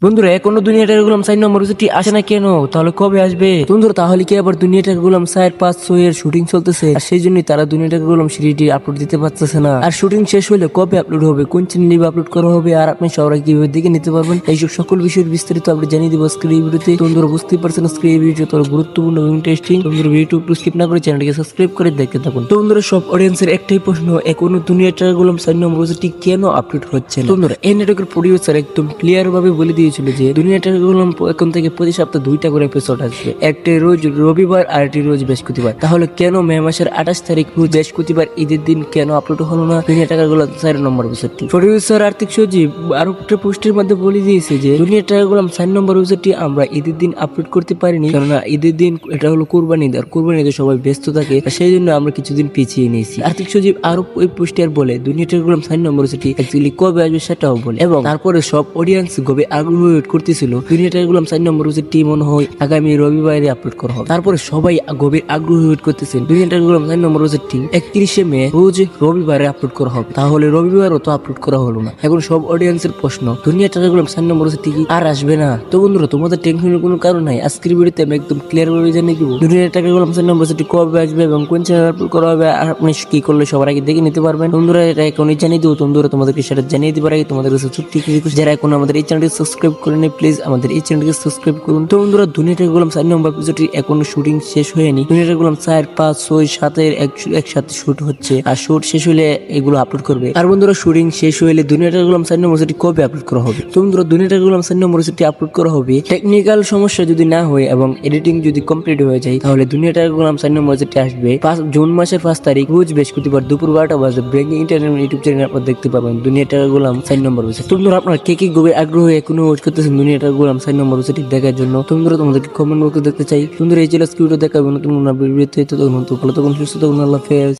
বন্ধুরা এখনো দুনিয়াটার গুলাম 4 নম্বর ওসিটি আসে না কেন? তাহলে কবে আসবে? বন্ধুরা তাহলে কি আবার দুনিয়াটার গুলাম 4, 5, 6 এর শুটিং চলতেছে, আর সেই জন্যই তারা দুনিয়াটার গুলাম সিরিজটি আপলোড দিতে পারতেছে না। আর শুটিং শেষ হলে কবে আপলোড হবে, কোন চ্যানেলে আপলোড করা হবে, আর আপনি সবাই কিভাবে দেখে নিতে পারবেন, এইসব সকল বিষয়ের বিস্তারিত আপনি জানিয়ে দিব আজকের এই ভিডিওতে। বন্ধুরা বুঝতেই পারছেন আজকের এই ভিডিও তোর গুরুত্বপূর্ণ এবং ইন্টারেস্টিং। বন্ধুরা ভিডিওটি একটু স্কিপ না করে চ্যানেলটিকে সাবস্ক্রাইব করে দেখতে থাকুন। তো বন্ধুরা সব অডিয়েন্সের একটাই প্রশ্ন, এখনো দুনিয়াটার গুলাম 4 নম্বর ওসিটি কেন আপলোড হচ্ছে না? বন্ধুরা এই নেটওয়ার্কের প্রোডিউসার একদম ক্লিয়ার ভাবে বলে দিয়েছিল যে দুনিয়াটার গুলাম এখন থেকে প্রতি সপ্তাহে 2টা করে এপিসোড আসবে, একটি রোজ রবিবার আর একটি রোজ বৃহস্পতিবার। তাহলে কেন মে মাসের 28 তারিখ রোজ বৃহস্পতিবার ঈদের দিন কেন আপলোড হলো না দুনিয়া টাকার গুলো 4 নম্বর এপিসোডটি? প্রোডিউসার আর্থিক সজীব আরো একটা পোস্টের মধ্যে বলে দিয়েছে যে দুনিয়া টাকার গুলাম 4 নম্বর এপিসোডটি আমরা ঈদের দিন আপলোড করতে পারিনি, কেননা ঈদের দিন এটা হলো কুরবানি ঈদ, আর কুরবানি ঈদে সবাই ব্যস্ত থাকে, সেই জন্য আমরা কিছুদিন পিছিয়ে নিয়েছি। আর্থিক সজীব আরো ওই পোস্টার বলে দুনিয়া টাকার গুলাম 4 নম্বর এপিসোডটি অ্যাকচুয়ালি কবে আসবে সেটাও বলে, এবং তারপরে সব অডিয়েন্স গবে আগ্রহ ওয়েট করতেছিল দুনিয়াটার গুলাম 4 নম্বর এপিসোডটি মনে হয় আগামী রবিবারে আপলোড করা হবে। তারপরে সবাই গভীর আগ্রহ ওয়েট করতেছেন দুনিয়াটার গুলাম 4 নম্বর এপিসোডটি 31শে মে রোজ রবিবারে আপলোড করা হবে। তাহলে রবিবারও তো আপলোড করা হলো না। এখন সব অডিয়েন্সের প্রশ্ন দুনিয়াটার গুলাম 4 নম্বর এপিসোডটি কি আর আসবে না? তো বন্ধুরা তোমাদের টেনশনের কোনো কারণ নাই, আজকের ভিডিওতে আমি একদম ক্লিয়ার ভাবে জানিয়ে দিব দুনিয়াটার গুলাম 4 নম্বর এপিসোডটি কবে আসবে এবং কোন চ্যানেলে আপলোড করা হবে, আর আপনি কি করলে সবার আগে দেখে নিতে পারবেন। বন্ধুরা এটা এখনই জানিয়ে দিব। বন্ধুরা তোমাদেরকে সেটা জানিয়ে দিবার আগে তোমাদের কাছে ছোট্ট একটি রিকোয়েস্ট, যারা এখন আমাদের এই চ্যানেলটি সাবস্ক্রাইব করেনি প্লিজ আমাদের এই চ্যানেলটিকে সাবস্ক্রাইব করুন। তো বন্ধুরা দুনিয়াটার গুলাম 4 নম্বর এপিসোডটি এখনো শুটিং শেষ হয়নি। দুনিয়াটার গুলাম 4, 5, 6, 7 এর একসাথে শুট হচ্ছে, আর শুট শেষ হলে এগুলো আপলোড করবে। আর বন্ধুরা শুটিং শেষ হলে দুনিয়াটার গুলাম 4 নম্বর এপিসোডটি কবে আপলোড করা হবে? তো বন্ধুরা দুনিয়াটার গুলাম 4 নম্বর এপিসোডটি আপলোড করা হবে টেকনিক্যাল সমস্যা যদি না হয় এবং এডিটিং যদি কমপ্লিট হয়ে যায়, তাহলে দুনিয়াটার গুলাম 4 নম্বর এপিসোডটি আসবে জুন মাসের 5 তারিখ রোজ বৃহস্পতিবার দুপুর 12টা বাজে ব্রেকিং ইন্টারনেট ইউটিউব চ্যানেলে আপনারা দেখতে পাবেন দুনিয়াটার গুলাম 4 নম্বর এপিসোড। তো বন্ধুরা আপনারা কে কে গভীর আগ্রহ এখনো ওয়েট করতেছেন দুনিয়াটার গুলাম 4 নম্বর এপিসোডটি দেখার জন্য? তোমরা তোমাদেরকে কমেন্ট বক্সে দেখতে চাই। তোমরা এই চ্যানেল স্ক্রিপ্ট দেখাবেন নতুন ভিডিওতে। তো ভালো থাকুন, সুস্থ থাকুন, আল্লাহ হাফেজ।